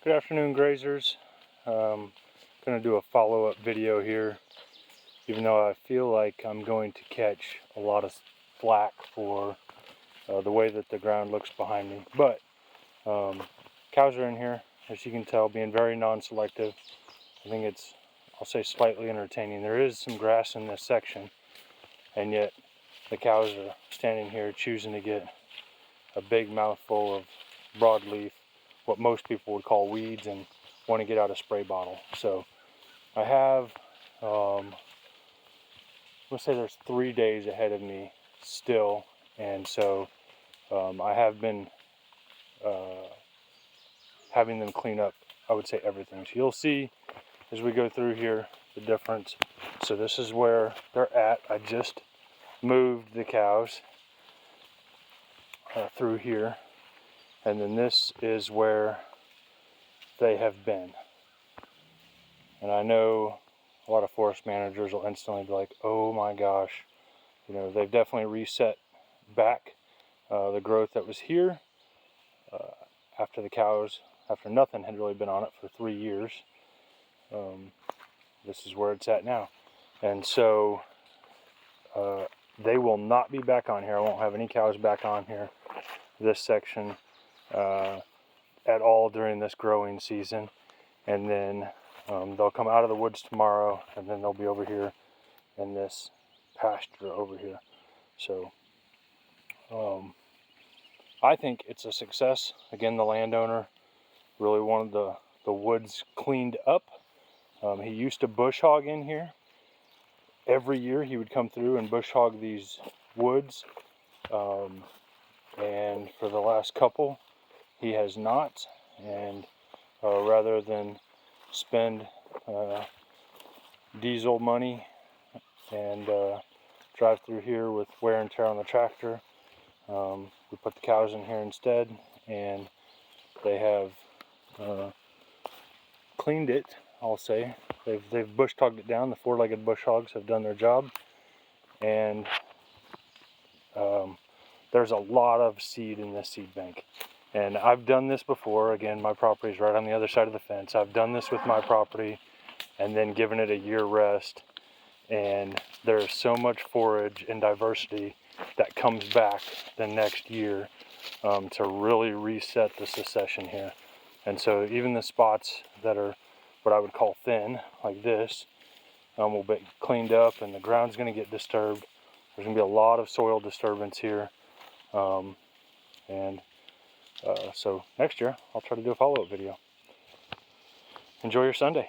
Good afternoon, grazers. Going to do a follow-up video here, even though I feel like I'm going to catch a lot of flack for the way that the ground looks behind me. But cows are in here, as you can tell, being very non-selective. I think it's, I'll say, slightly entertaining. There is some grass in this section, and yet the cows are standing here choosing to get a big mouthful of broadleaf, what most people would call weeds, and want to get out a spray bottle. So I have, let's say there's 3 days ahead of me still, and so I have been having them clean up, I would say, everything. So you'll see as we go through here the difference. So this is where they're at. I just moved the cows through here, and then this is where they have been. And I know a lot of forest managers will instantly be like, oh my gosh, you know, they've definitely reset back the growth that was here after the cows, after nothing had really been on it for 3 years. This is where it's at now. And so they will not be back on here. I won't have any cows back on here, this section, at all during this growing season. And then they'll come out of the woods tomorrow, and then they'll be over here in this pasture over here. So I think it's a success. Again, the landowner really wanted the woods cleaned up. He used to bush hog in here. Every year he would come through and bush hog these woods. And for the last couple, he has not. And rather than spend diesel money and drive through here with wear and tear on the tractor, we put the cows in here instead, and they have cleaned it, I'll say. They've bush hogged it down. The four-legged bush hogs have done their job, and there's a lot of seed in this seed bank. And I've done this before. Again, my property is right on the other side of the fence. I've done this with my property and then given it a year rest. And there's so much forage and diversity that comes back the next year to really reset the succession here. And so even the spots that are what I would call thin, like this, will be cleaned up, and the ground's going to get disturbed. There's going to be a lot of soil disturbance here. So next year, I'll try to do a follow-up video. Enjoy your Sunday.